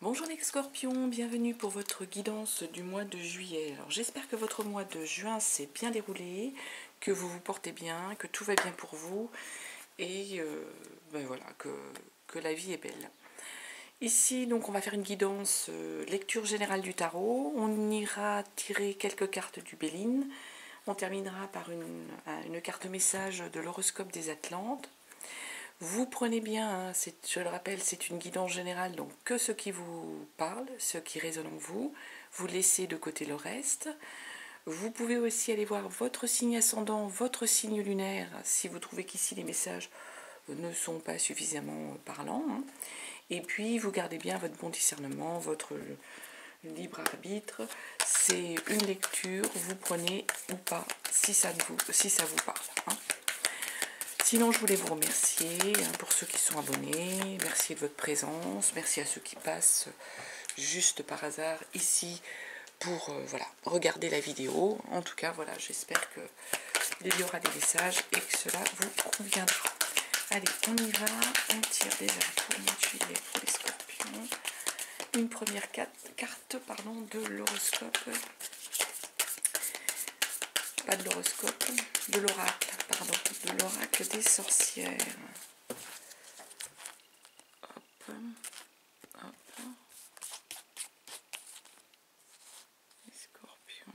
Bonjour les scorpions, bienvenue pour votre guidance du mois de juillet. Alors j'espère que votre mois de juin s'est bien déroulé, que vous vous portez bien, que tout va bien pour vous et voilà, que la vie est belle. Ici donc on va faire une guidance lecture générale du tarot, on ira tirer quelques cartes du Béline, on terminera par une carte message de l'horoscope des Atlantes. Vous prenez bien, hein, je le rappelle, c'est une guidance générale, donc que ce qui vous parle, ce qui résonne en vous, vous laissez de côté le reste. Vous pouvez aussi aller voir votre signe ascendant, votre signe lunaire, si vous trouvez qu'ici les messages ne sont pas suffisamment parlants. Hein. Et puis vous gardez bien votre bon discernement, votre libre arbitre. C'est une lecture, vous prenez ou pas, si ça vous parle. Hein. Sinon, je voulais vous remercier pour ceux qui sont abonnés, merci de votre présence, merci à ceux qui passent juste par hasard ici pour regarder la vidéo. En tout cas, voilà, j'espère qu'il y aura des messages et que cela vous conviendra. Allez, on y va, on tire déjà pour le mois de juillet pour les scorpions. Une première carte de l'horoscope. Pas de l'horoscope, de l'oracle, de l'oracle des sorcières. Hop, hop. Les scorpions.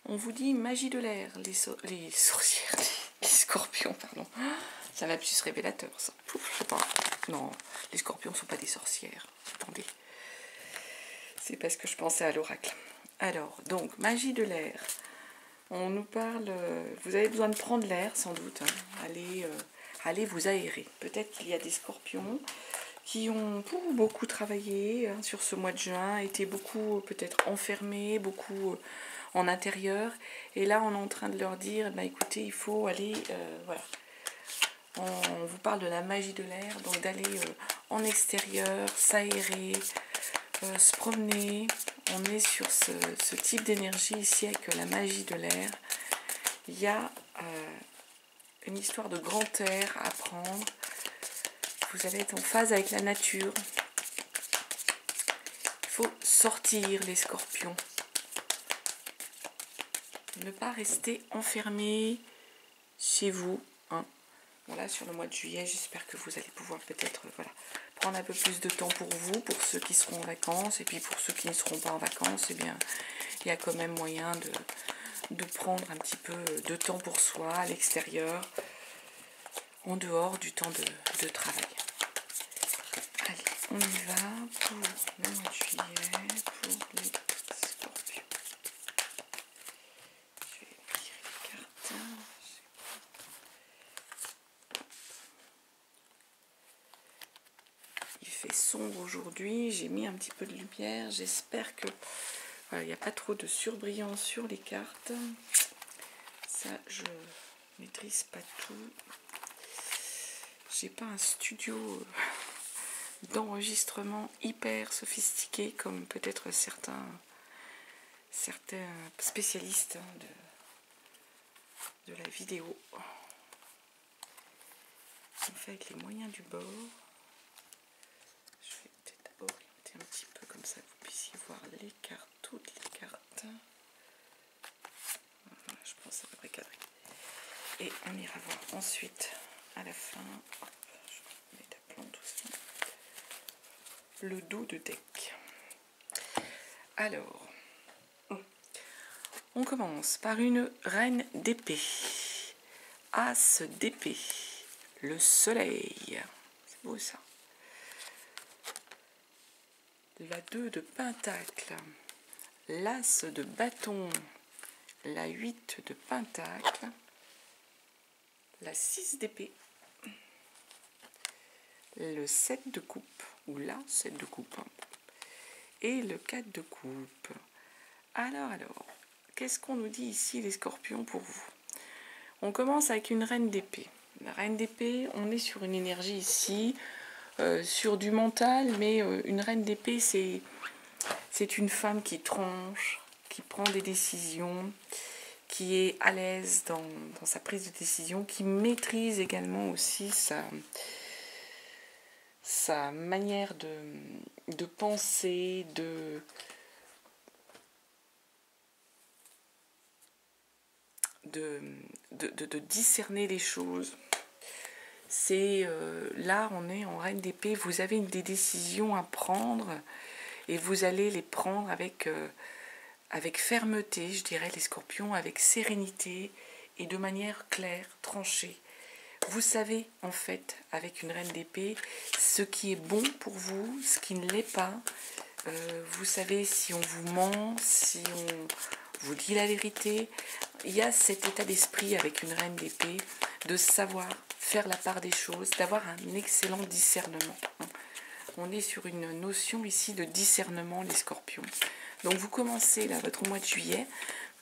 On vous dit magie de l'air, les sorcières, les scorpions, pardon. C'est un lapsus révélateur, ça. Pouf, je sais pas. Non, les scorpions ne sont pas des sorcières. Attendez. C'est parce que je pensais à l'oracle. Alors, donc, magie de l'air. On nous parle, vous avez besoin de prendre l'air sans doute, hein. Allez vous aérer. Peut-être qu'il y a des scorpions qui ont beaucoup travaillé hein, sur ce mois de juin, été beaucoup peut-être enfermés, beaucoup en intérieur. Et là, on est en train de leur dire, bah, écoutez, il faut aller, voilà. On vous parle de la magie de l'air, donc d'aller en extérieur, s'aérer, se promener. On est sur ce type d'énergie ici avec la magie de l'air. Il y a une histoire de grand air à prendre. Vous allez être en phase avec la nature. Il faut sortir les scorpions. Ne pas rester enfermé chez vous. Hein. Voilà, sur le mois de juillet, j'espère que vous allez pouvoir peut-être prendre un peu plus de temps pour vous, pour ceux qui seront en vacances, et puis pour ceux qui ne seront pas en vacances, eh bien, il y a quand même moyen de prendre un petit peu de temps pour soi, à l'extérieur, en dehors du temps de travail. Allez, on y va pour le mois de juillet, pour les scorpions. Je vais tirer les cartes. Il fait sombre aujourd'hui, j'ai mis un petit peu de lumière, j'espère que il n'y a pas trop de surbrillance sur les cartes. Ça, je maîtrise pas tout. J'ai pas un studio d'enregistrement hyper sophistiqué comme peut-être certains spécialistes de la vidéo. On fait avec les moyens du bord. Je vais peut-être orienter un petit peu comme ça que vous puissiez voir les cartes, toutes les cartes. Voilà, je pense à peu près cadré. Et on ira voir ensuite à la fin. Hop, je mets d'aplomb tout ça. Le dos de deck. Alors, on commence par une reine d'épée. As d'épée. Le soleil. C'est beau ça. La 2 de pentacle. L'as de bâton. La 8 de pentacle. La 6 d'épée. Le 7 de coupe. Ou la 7 de coupe. Et le 4 de coupe. Alors, qu'est-ce qu'on nous dit ici les scorpions pour vous? On commence avec une reine d'épée. La reine d'épée, on est sur une énergie ici, sur du mental, mais une reine d'épée, c'est une femme qui tranche, qui prend des décisions, qui est à l'aise dans sa prise de décision, qui maîtrise également aussi sa manière de penser, de discerner les choses. C'est là, on est en reine d'épée, vous avez des décisions à prendre et vous allez les prendre avec fermeté, je dirais, les scorpions, avec sérénité et de manière claire, tranchée. Vous savez, en fait, avec une reine d'épée, ce qui est bon pour vous, ce qui ne l'est pas. Vous savez si on vous ment, si on vous dit la vérité. Il y a cet état d'esprit avec une reine d'épée de savoir faire la part des choses, d'avoir un excellent discernement. On est sur une notion ici de discernement, les scorpions. Donc vous commencez là votre mois de juillet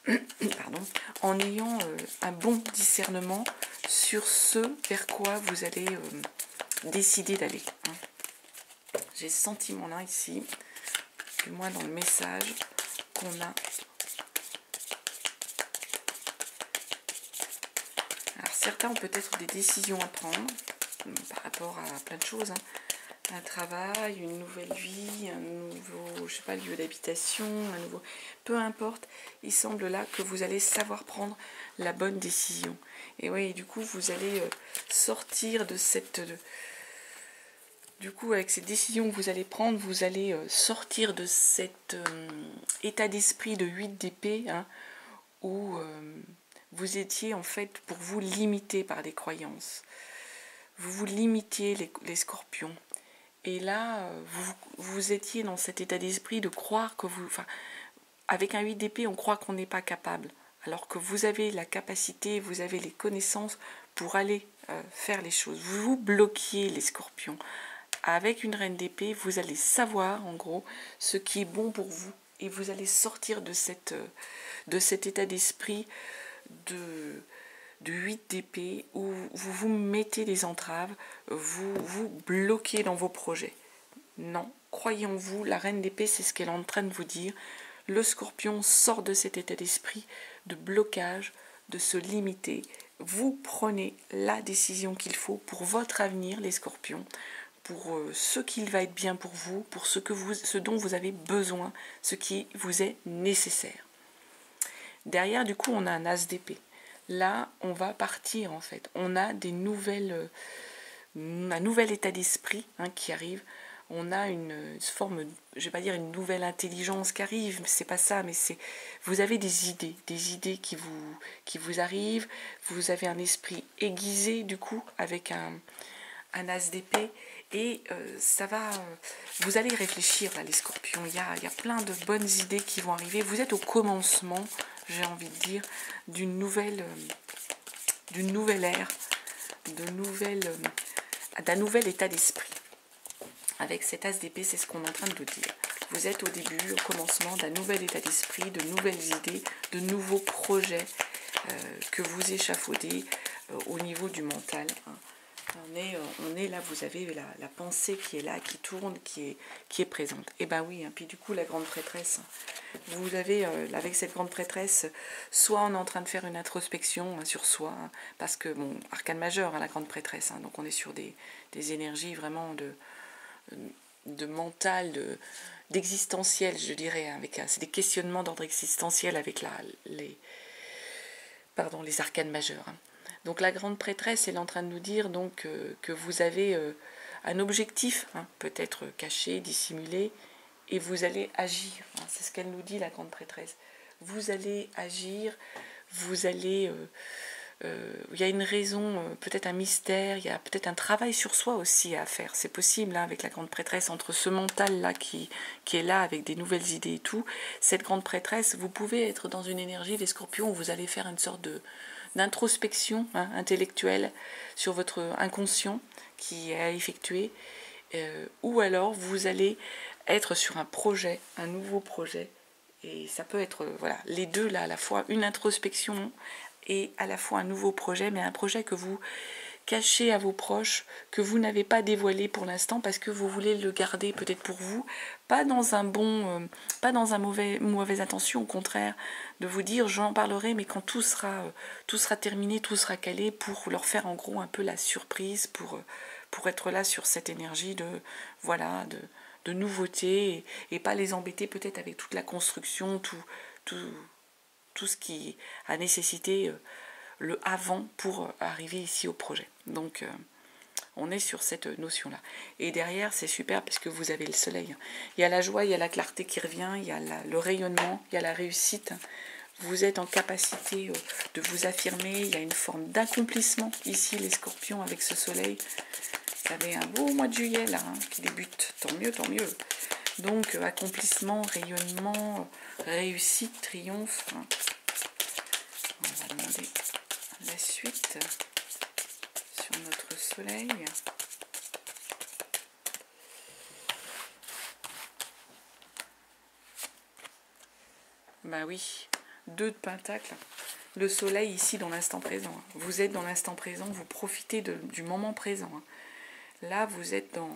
pardon, en ayant un bon discernement sur ce vers quoi vous allez décider d'aller. J'ai ce sentiment-là ici, du moins dans le message qu'on a. Alors certains ont peut-être des décisions à prendre par rapport à plein de choses, un travail, une nouvelle vie, un nouveau, je sais pas, lieu d'habitation, un nouveau, peu importe, il semble là que vous allez savoir prendre la bonne décision. Et oui, du coup, vous allez sortir de cette, du coup, avec ces décisions que vous allez prendre, vous allez sortir de cet état d'esprit de 8 d'épée, où vous étiez en fait pour vous limité par des croyances. Vous vous limitiez les scorpions. Et là, vous étiez dans cet état d'esprit de croire que vous... Enfin, avec un 8 d'épée, on croit qu'on n'est pas capable. Alors que vous avez la capacité, vous avez les connaissances pour aller faire les choses. Vous vous bloquiez, les scorpions. Avec une reine d'épée, vous allez savoir, en gros, ce qui est bon pour vous. Et vous allez sortir de cet état d'esprit de 8 d'épée où vous vous mettez des entraves, vous vous bloquez dans vos projets. Non, croyez en vous, la reine d'épée, c'est ce qu'elle est en train de vous dire. Le scorpion sort de cet état d'esprit de blocage, de se limiter. Vous prenez la décision qu'il faut pour votre avenir, les scorpions, pour ce qu'il va être bien pour vous, pour ce dont vous avez besoin, ce qui vous est nécessaire. Derrière, du coup, on a un as d'épée. Là, on va partir en fait. On a un nouvel état d'esprit qui arrive. On a une forme, je vais pas dire une nouvelle intelligence qui arrive, c'est pas ça, mais c'est vous avez des idées qui vous arrivent. Vous avez un esprit aiguisé du coup avec un as d'épée et ça va. Vous allez réfléchir là, les scorpions. Il y a plein de bonnes idées qui vont arriver. Vous êtes au commencement, j'ai envie de dire, d'une nouvelle ère, d'un nouvel état d'esprit. Avec cet as d'épée, c'est ce qu'on est en train de vous dire. Vous êtes au début, au commencement d'un nouvel état d'esprit, de nouvelles idées, de nouveaux projets que vous échafaudez au niveau du mental. On est là, vous avez la pensée qui est là, qui tourne, qui est présente. Et ben oui, puis du coup la grande prêtresse, vous avez avec cette grande prêtresse, soit on est en train de faire une introspection sur soi, parce que bon, arcane majeur, la grande prêtresse, donc on est sur des énergies vraiment de mental, d'existentiel, je dirais, c'est des questionnements d'ordre existentiel avec les arcanes majeurs. Donc la grande prêtresse, elle est en train de nous dire donc que vous avez un objectif, peut-être caché, dissimulé, et vous allez agir. C'est ce qu'elle nous dit, la grande prêtresse. Vous allez agir, vous allez... il y a une raison, peut-être un mystère, il y a peut-être un travail sur soi aussi à faire. C'est possible avec la grande prêtresse, entre ce mental-là qui est là avec des nouvelles idées et tout. Cette grande prêtresse, vous pouvez être dans une énergie des scorpions où vous allez faire une sorte d'introspection intellectuelle sur votre inconscient qui est à effectuer, ou alors vous allez être sur un projet, un nouveau projet, et ça peut être les deux là à la fois, une introspection et à la fois un nouveau projet, mais un projet que vous cachez à vos proches, que vous n'avez pas dévoilé pour l'instant parce que vous voulez le garder peut-être pour vous, pas dans un mauvaise intention, au contraire, de vous dire j'en parlerai, mais quand tout sera terminé, tout sera calé, pour leur faire en gros un peu la surprise, pour être là sur cette énergie de, voilà, de nouveauté, et pas les embêter peut-être avec toute la construction, tout ce qui a nécessité le avant pour arriver ici au projet. Donc on est sur cette notion-là. Et derrière, c'est super parce que vous avez le soleil. Il y a la joie, il y a la clarté qui revient, il y a le rayonnement, il y a la réussite. Vous êtes en capacité de vous affirmer. Il y a une forme d'accomplissement ici, les scorpions, avec ce soleil. Vous avez un beau mois de juillet là, qui débute. Tant mieux, tant mieux. Donc, accomplissement, rayonnement, réussite, triomphe. On va demander la suite sur notre soleil. Bah oui, 2 de pentacles. Le soleil ici dans l'instant présent. Vous êtes dans l'instant présent, vous profitez du moment présent. Là, vous êtes dans...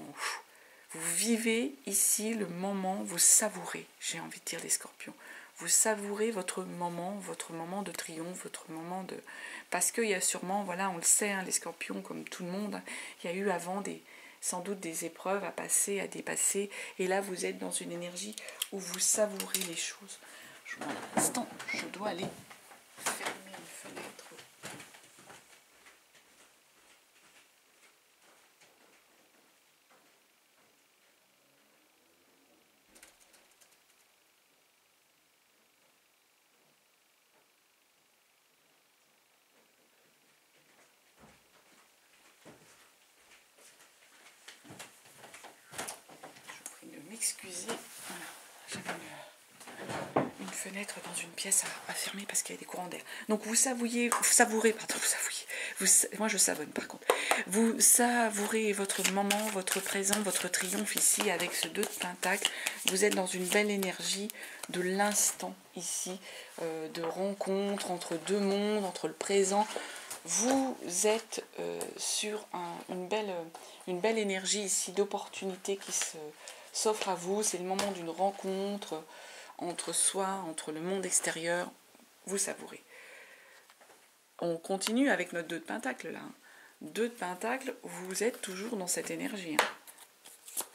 Vous vivez ici le moment, vous savourez, j'ai envie de dire les scorpions. Vous savourez votre moment de triomphe, votre moment de... Parce qu'il y a sûrement, voilà, on le sait, hein, les scorpions, comme tout le monde, il y a eu avant sans doute des épreuves à passer, à dépasser. Et là, vous êtes dans une énergie où vous savourez les choses. Un instant, je dois aller fermer une fenêtre. Je vous prie de m'excuser. Voilà, j'avais une fenêtre dans une pièce à fermer parce qu'il y a des courants d'air. Donc vous savourez, moi je savonne par contre. Vous savourez votre moment, votre présent, votre triomphe ici avec ce 2 de pentacles. Vous êtes dans une belle énergie de l'instant ici, de rencontre entre 2 mondes, entre le présent. Vous êtes sur une belle énergie ici d'opportunité qui s'offre à vous. C'est le moment d'une rencontre entre soi, entre le monde extérieur. Vous savourez. On continue avec notre 2 de pentacles là. 2 de pentacles, vous êtes toujours dans cette énergie.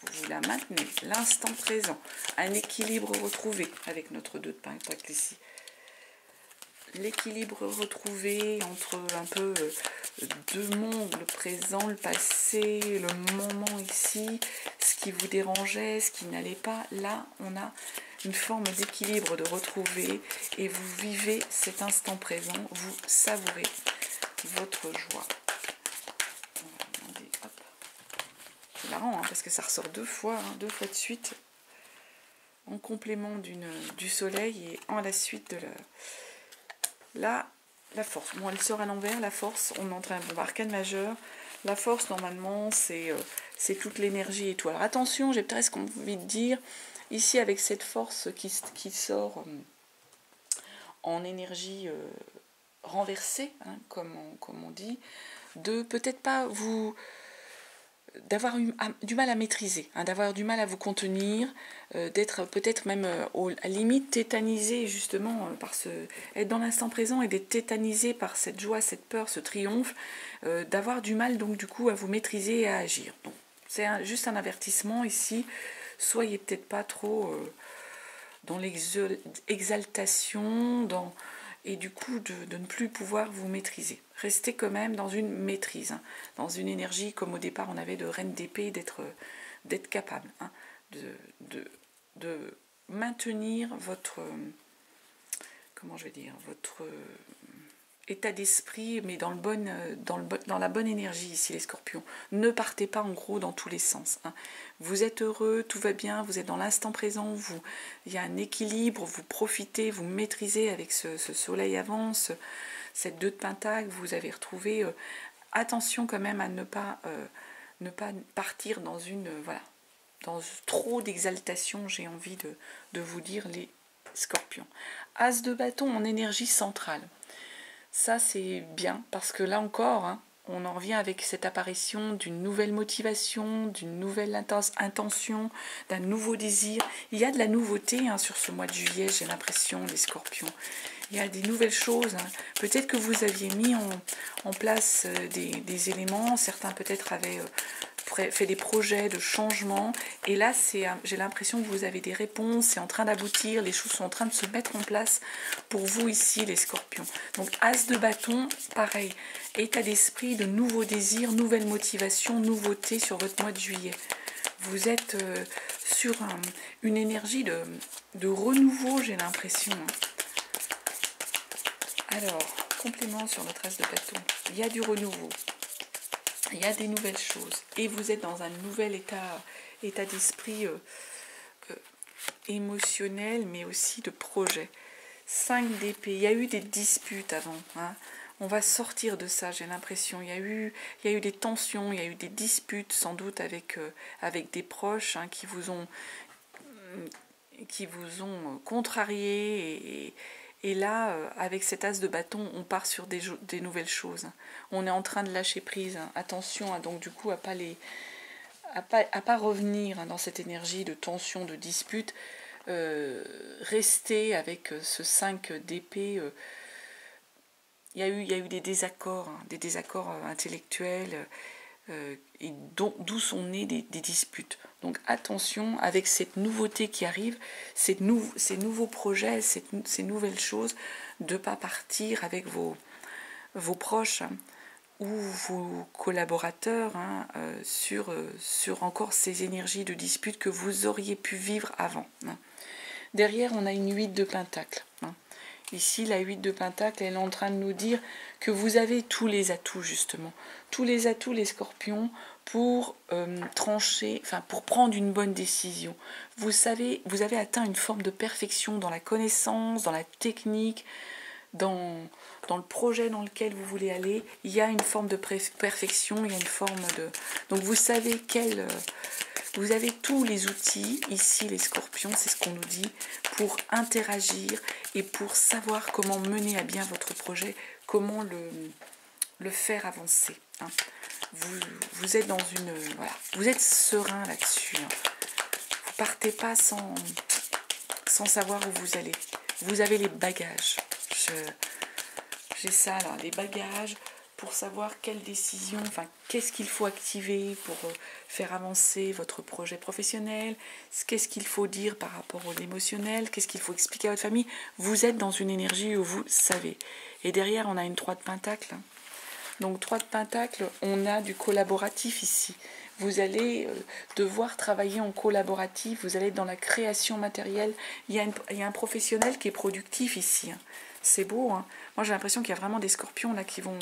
Vous la maintenez, l'instant présent, un équilibre retrouvé avec notre 2 de pentacles ici. L'équilibre retrouvé entre un peu 2 mondes, le présent, le passé, le moment ici, ce qui vous dérangeait, ce qui n'allait pas. Là, on a une forme d'équilibre de retrouver et vous vivez cet instant présent, vous savourez votre joie. On va demander, hop. C'est marrant hein, parce que ça ressort 2 fois, 2 fois de suite, en complément du soleil et en la suite de la force. Bon, elle sort à l'envers, la force, on est en train de voir arcane majeur. La force, normalement, c'est toute l'énergie et tout. Alors attention, j'ai presque envie de dire, ici avec cette force qui sort en énergie renversée, hein, comme on dit, de peut-être pas d'avoir du mal à maîtriser, hein, d'avoir du mal à vous contenir, d'être peut-être même à limite tétanisé justement être dans l'instant présent et d'être tétanisé par cette joie, cette peur, ce triomphe, d'avoir du mal donc du coup à vous maîtriser et à agir. Donc c'est juste un avertissement ici, soyez peut-être pas trop dans l'exaltation, et du coup de ne plus pouvoir vous maîtriser. Restez quand même dans une maîtrise, hein, dans une énergie comme au départ on avait de reine d'épée, d'être capable hein, de maintenir votre, comment je vais dire, votre état d'esprit, mais dans la bonne énergie ici les scorpions. Ne partez pas en gros dans tous les sens. Hein. Vous êtes heureux, tout va bien, vous êtes dans l'instant présent, il y a un équilibre, vous profitez, vous maîtrisez avec ce soleil avance, cette 2 de pentacles, vous avez retrouvé. Attention quand même à ne pas partir dans dans trop d'exaltation, j'ai envie de vous dire les scorpions. As de bâton en énergie centrale. Ça, c'est bien, parce que là encore, hein, on en revient avec cette apparition d'une nouvelle motivation, d'une nouvelle intention, d'un nouveau désir. Il y a de la nouveauté hein, sur ce mois de juillet, j'ai l'impression, les scorpions. Il y a des nouvelles choses. Hein. Peut-être que vous aviez mis en place des éléments. Certains peut-être avaient fait des projets de changement. Et là, j'ai l'impression que vous avez des réponses, c'est en train d'aboutir, les choses sont en train de se mettre en place pour vous ici, les scorpions. Donc, As de bâton, pareil, état d'esprit de nouveaux désirs, nouvelles motivations, nouveautés sur votre mois de juillet. Vous êtes sur une énergie de renouveau, j'ai l'impression. Alors, complément sur notre As de bâton. Il y a du renouveau. Il y a des nouvelles choses. Et vous êtes dans un nouvel état d'esprit émotionnel, mais aussi de projet. 5 d'épée. Il y a eu des disputes avant. Hein. On va sortir de ça, j'ai l'impression. Il y a eu des tensions, il y a eu des disputes, sans doute avec des proches hein, qui vous ont contrarié. Et là, avec cet as de bâton, on part sur des nouvelles choses. On est en train de lâcher prise. Attention, donc du coup, à pas revenir dans cette énergie de tension, de dispute. Rester avec ce 5 d'épée. Il y a eu des désaccords intellectuels. Et d'où sont nées des disputes. Donc attention avec cette nouveauté qui arrive, ces nouveaux projets, ces nouvelles choses, de ne pas partir avec vos proches hein, ou vos collaborateurs hein, sur encore ces énergies de dispute que vous auriez pu vivre avant. Hein. Derrière, on a une 8 de pentacle. Hein. Ici, la 8 de pentacle, elle est en train de nous dire que vous avez tous les atouts, justement. Tous les atouts, les scorpions, pour trancher, enfin, pour prendre une bonne décision. Vous savez, vous avez atteint une forme de perfection dans la connaissance, dans la technique, dans le projet dans lequel vous voulez aller. Il y a une forme de perfection, il y a une forme de... Donc, vous savez vous avez tous les outils, ici les scorpions, c'est ce qu'on nous dit, pour interagir et pour savoir comment mener à bien votre projet, comment le faire avancer. Hein. Vous êtes dans une... Voilà, vous êtes serein là-dessus. Hein. Vous partez pas sans savoir où vous allez. Vous avez les bagages. J'ai ça là, les bagages pour savoir quelle décision, enfin qu'est-ce qu'il faut activer pour faire avancer votre projet professionnel, qu'est-ce qu'il faut dire par rapport à l'émotionnel, qu'est-ce qu'il faut expliquer à votre famille. Vous êtes dans une énergie où vous savez. Et derrière, on a une 3 de pentacle. Donc 3 de pentacle, on a du collaboratif ici. Vous allez devoir travailler en collaboratif, vous allez être dans la création matérielle. Il y a un professionnel qui est productif ici. Hein. C'est beau. Hein. Moi, j'ai l'impression qu'il y a vraiment des scorpions là qui vont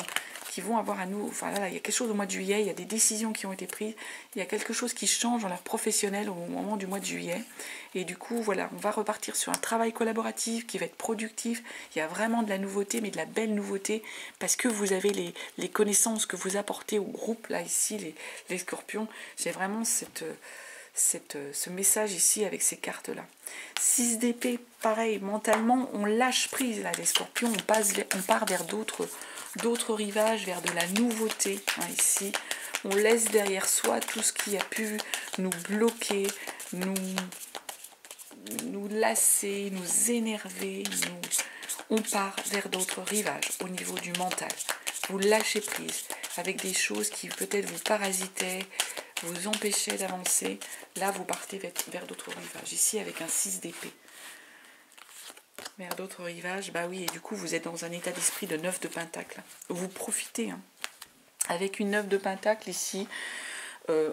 avoir à nous... Enfin là, il y a quelque chose au mois de juillet, il y a des décisions qui ont été prises, il y a quelque chose qui change dans leur professionnel au moment du mois de juillet. Et du coup, voilà, on va repartir sur un travail collaboratif qui va être productif. Il y a vraiment de la nouveauté, mais de la belle nouveauté, parce que vous avez les connaissances que vous apportez au groupe, là, ici, les scorpions. J'ai vraiment ce message ici avec ces cartes-là. 6 d'épée, pareil, mentalement, on lâche prise, là, les scorpions, on part vers d'autres rivages, vers de la nouveauté, hein, ici. On laisse derrière soi tout ce qui a pu nous bloquer, nous lasser, nous énerver. On part vers d'autres rivages au niveau du mental. Vous lâchez prise avec des choses qui peut-être vous parasitaient, vous empêchaient d'avancer. Là, vous partez vers d'autres rivages. Ici, avec un 6 d'épée. Vers d'autres rivages, bah oui, et du coup, vous êtes dans un état d'esprit de 9 de pentacle. Vous profitez. Hein. Avec une 9 de pentacle, ici,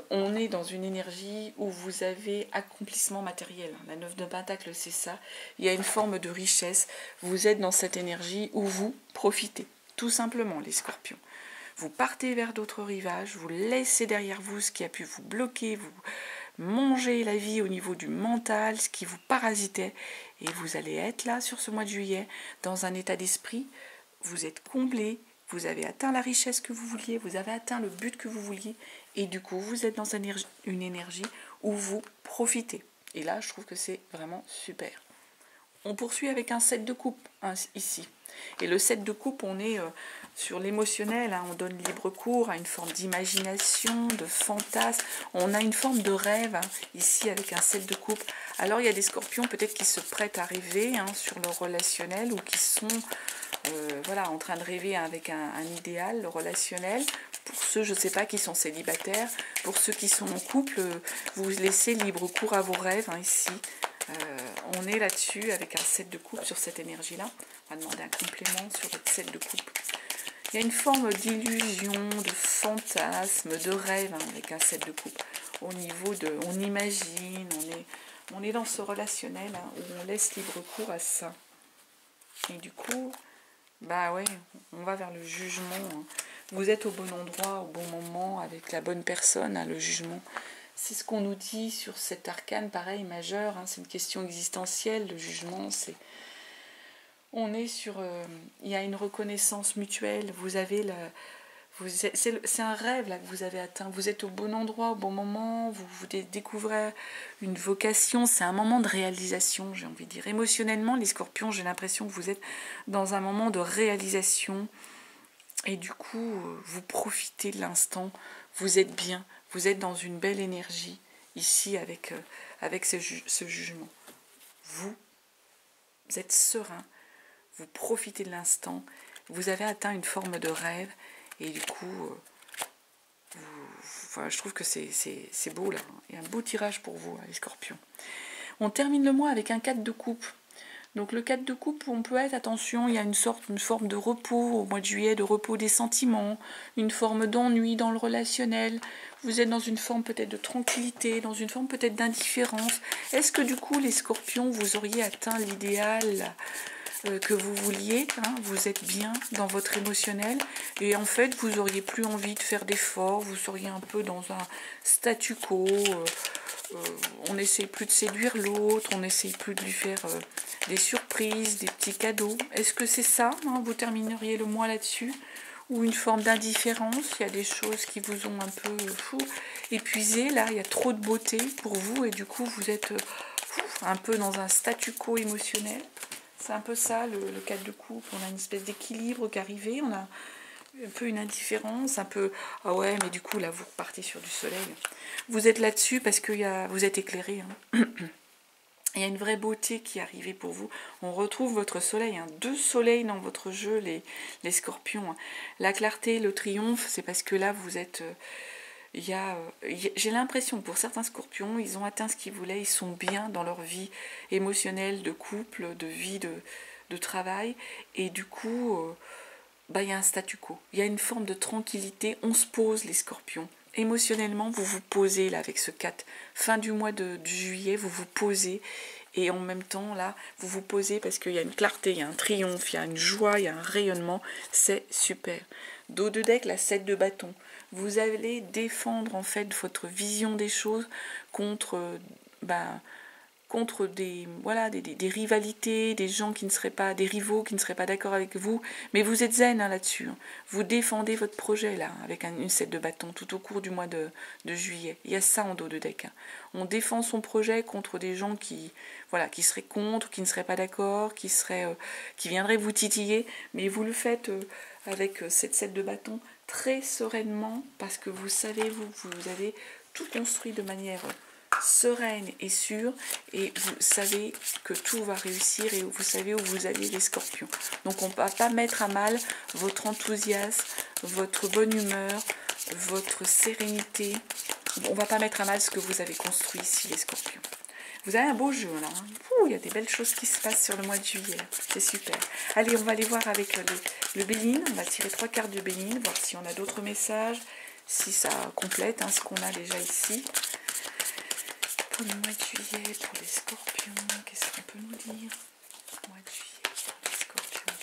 on est dans une énergie où vous avez accomplissement matériel. La 9 de pentacle, c'est ça. Il y a une forme de richesse. Vous êtes dans cette énergie où vous profitez. Tout simplement, les scorpions. Vous partez vers d'autres rivages, vous laissez derrière vous ce qui a pu vous bloquer, vous mangez la vie au niveau du mental, ce qui vous parasitait, et vous allez être là sur ce mois de juillet, dans un état d'esprit, vous êtes comblé, vous avez atteint la richesse que vous vouliez, vous avez atteint le but que vous vouliez, et du coup vous êtes dans une énergie où vous profitez. Et là, je trouve que c'est vraiment super. On poursuit avec un 7 de coupe, hein, ici. Et le 7 de coupe, on est sur l'émotionnel, hein, on donne libre cours à une forme d'imagination, de fantasme. On a une forme de rêve, hein, ici, avec un 7 de coupe. Alors, il y a des scorpions peut-être qui se prêtent à rêver hein, sur le relationnel ou qui sont en train de rêver avec un idéal, le relationnel. pour ceux, je ne sais pas, qui sont célibataires, pour ceux qui sont en couple, vous laissez libre cours à vos rêves, hein, ici. On est là-dessus avec un 7 de coupe sur cette énergie-là. On va demander un complément sur votre 7 de coupe. Il y a une forme d'illusion, de fantasme, de rêve, hein, avec un 7 de coupe. Au niveau de... On imagine, on est dans ce relationnel, hein, où on laisse libre cours à ça. Et du coup, bah ouais, on va vers le jugement. Hein. Vous êtes au bon endroit, au bon moment, avec la bonne personne, hein, le jugement. C'est ce qu'on nous dit sur cet arcane, pareil, majeur. Hein, c'est une question existentielle, le jugement, c'est... On est sur... il y a une reconnaissance mutuelle, vous avez la... C'est un rêve là que vous avez atteint. Vous êtes au bon endroit, au bon moment. Vous découvrez une vocation. C'est un moment de réalisation, j'ai envie de dire. Émotionnellement, les scorpions, j'ai l'impression que vous êtes dans un moment de réalisation. Et du coup, vous profitez de l'instant. Vous êtes bien. Vous êtes dans une belle énergie ici avec ce jugement. Vous êtes serein. Vous profitez de l'instant. Vous avez atteint une forme de rêve. Et du coup, voilà, je trouve que c'est beau là. Il y a un beau tirage pour vous, les scorpions. On termine le mois avec un 4 de coupe. Donc le 4 de coupe, on peut être, attention, il y a une forme de repos au mois de juillet, de repos des sentiments, une forme d'ennui dans le relationnel. Vous êtes dans une forme peut-être de tranquillité, dans une forme peut-être d'indifférence. Est-ce que du coup, les scorpions, vous auriez atteint l'idéal que vous vouliez, hein, vous êtes bien dans votre émotionnel et en fait vous auriez plus envie de faire d'efforts, vous seriez un peu dans un statu quo, on n'essaye plus de séduire l'autre, on n'essaye plus de lui faire des surprises, des petits cadeaux. Est-ce que c'est ça, hein, vous termineriez le mois là-dessus, ou une forme d'indifférence, il y a des choses qui vous ont un peu épuisé, là il y a trop de beauté pour vous et du coup vous êtes un peu dans un statu quo émotionnel. C'est un peu ça, le 4 de coupe. On a une espèce d'équilibre qui arrive, on a un peu une indifférence, un peu... Ah ouais, mais du coup, là, vous repartez sur du soleil. Vous êtes là-dessus parce que vous êtes éclairé. Hein. Il y a une vraie beauté qui est arrivée pour vous. On retrouve votre soleil, hein. 2 soleils dans votre jeu, les scorpions. Hein. La clarté, le triomphe, c'est parce que là, vous êtes... j'ai l'impression que pour certains scorpions, ils ont atteint ce qu'ils voulaient, ils sont bien dans leur vie émotionnelle, de couple, de vie, de travail, et du coup, il y a un statu quo, il y a une forme de tranquillité, on se pose les scorpions. Émotionnellement, vous vous posez là avec ce 4, fin du mois de juillet, vous vous posez, et en même temps, là, vous vous posez parce qu'il y a une clarté, il y a un triomphe, il y a une joie, il y a un rayonnement, c'est super. Dos de deck, la 7 de bâton. Vous allez défendre en fait votre vision des choses contre des rivalités, des gens qui ne seraient pas, des rivaux qui ne seraient pas d'accord avec vous, mais vous êtes zen hein, là-dessus. Vous défendez votre projet là, avec une 7 de bâton tout au cours du mois de juillet. Il y a ça en dos de deck. Hein. On défend son projet contre des gens qui seraient contre, qui ne seraient pas d'accord, qui viendraient vous titiller, mais vous le faites avec cette 7 de bâton très sereinement, parce que vous savez, vous avez tout construit de manière sereine et sûre, et vous savez que tout va réussir, et vous savez où vous allez les scorpions. Donc on ne va pas mettre à mal votre enthousiasme, votre bonne humeur, votre sérénité. On ne va pas mettre à mal ce que vous avez construit ici, les scorpions. Vous avez un beau jeu là. Hein. Il y a des belles choses qui se passent sur le mois de juillet. C'est super. Allez, on va aller voir avec le Béline. On va tirer 3 cartes de Béline, voir si on a d'autres messages, si ça complète ce qu'on a déjà ici. Pour le mois de juillet, pour les scorpions, qu'est-ce qu'on peut nous dire? Mois de juillet, pour les scorpions,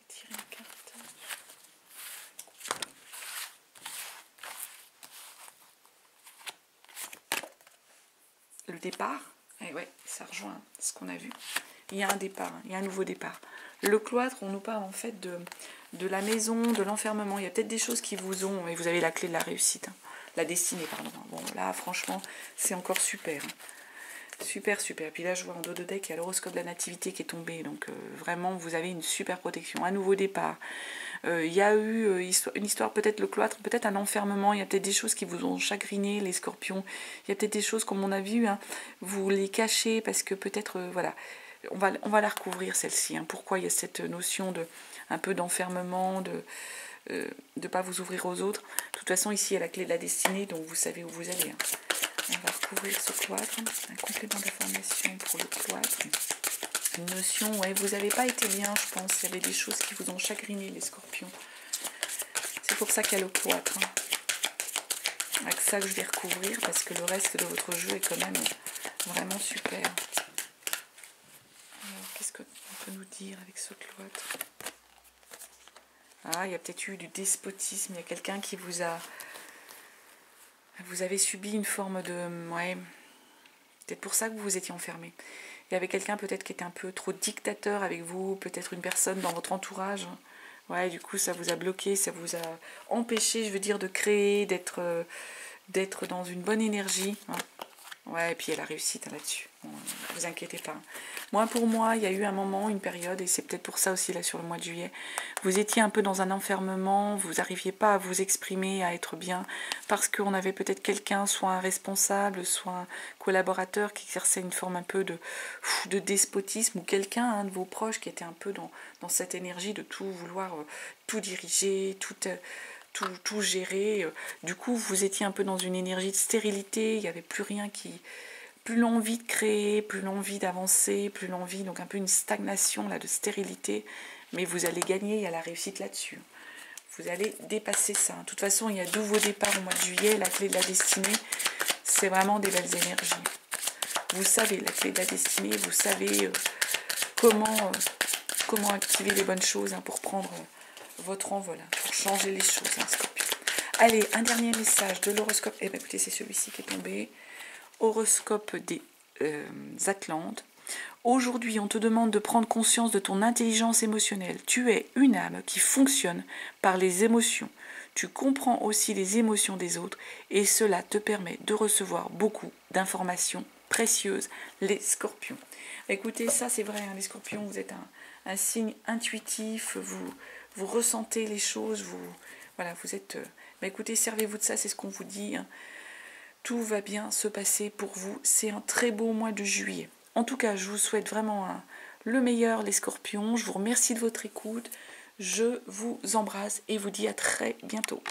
tirer une carte. Le départ, et ouais, ça rejoint ce qu'on a vu. Il y a un départ, il y a un nouveau départ. Le cloître, on nous parle en fait de la maison, de l'enfermement. Il y a peut-être des choses qui vous ont, et vous avez la clé de la réussite, hein. La destinée, pardon. Bon, là, franchement, c'est encore super. Super, super. Puis là, je vois en dos de deck, il y a l'horoscope de la nativité qui est tombé. Donc, vraiment, vous avez une super protection. Un nouveau départ. Il y a eu une histoire, peut-être le cloître, peut-être un enfermement, il y a peut-être des choses qui vous ont chagriné, les scorpions. Il y a peut-être des choses, comme on a vu, hein, vous les cachez parce que peut-être, voilà, on va la recouvrir celle-ci. Hein. Pourquoi il y a cette notion de un peu d'enfermement, de ne pas vous ouvrir aux autres. De toute façon, ici, il y a la clé de la destinée, donc vous savez où vous allez. Hein. On va recouvrir ce cloître, un complément d'information pour le cloître. Une notion, ouais, vous n'avez pas été bien, je pense. Il y avait des choses qui vous ont chagriné, les scorpions. C'est pour ça qu'il y a le cloître. Hein. Avec ça que je vais recouvrir, parce que le reste de votre jeu est quand même vraiment super. Alors, qu'est-ce qu'on peut nous dire avec ce cloître? Ah, il y a peut-être eu du despotisme. Il y a quelqu'un qui vous a... Vous avez subi une forme de... Ouais, peut-être pour ça que vous vous étiez enfermé. Il y avait quelqu'un peut-être qui était un peu trop dictateur avec vous, peut-être une personne dans votre entourage. Ouais, du coup, ça vous a bloqué, ça vous a empêché, je veux dire, de créer, d'être dans une bonne énergie. Hein. Ouais, et puis il y a la réussite hein, là-dessus. Bon, ne vous inquiétez pas. Moi, pour moi, il y a eu un moment, une période, et c'est peut-être pour ça aussi, là, sur le mois de juillet, vous étiez un peu dans un enfermement, vous n'arriviez pas à vous exprimer, à être bien, parce qu'on avait peut-être quelqu'un, soit un responsable, soit un collaborateur qui exerçait une forme un peu de despotisme, ou quelqu'un, un de vos proches, qui était un peu dans cette énergie de tout vouloir, tout diriger, tout gérer. Du coup, vous étiez un peu dans une énergie de stérilité, il n'y avait plus rien qui... Plus l'envie de créer, plus l'envie d'avancer, plus l'envie, donc un peu une stagnation là, de stérilité. Mais vous allez gagner, il y a la réussite là-dessus. Vous allez dépasser ça. De toute façon, il y a de nouveaux départs au mois de juillet, la clé de la destinée, c'est vraiment des belles énergies. Vous savez, la clé de la destinée, vous savez comment activer les bonnes choses hein, pour prendre votre envol, hein, pour changer les choses, hein, Scorpion. Allez, un dernier message de l'horoscope. Eh bien, écoutez, c'est celui-ci qui est tombé. Horoscope des Atlantes. Aujourd'hui, on te demande de prendre conscience de ton intelligence émotionnelle. Tu es une âme qui fonctionne par les émotions. Tu comprends aussi les émotions des autres et cela te permet de recevoir beaucoup d'informations précieuses, les scorpions. Écoutez, ça c'est vrai, hein, les scorpions, vous êtes un signe intuitif, vous ressentez les choses, voilà, vous êtes... écoutez, servez-vous de ça, c'est ce qu'on vous dit, hein. Tout va bien se passer pour vous. C'est un très beau mois de juillet. En tout cas, je vous souhaite vraiment le meilleur, les scorpions. Je vous remercie de votre écoute. Je vous embrasse et vous dis à très bientôt.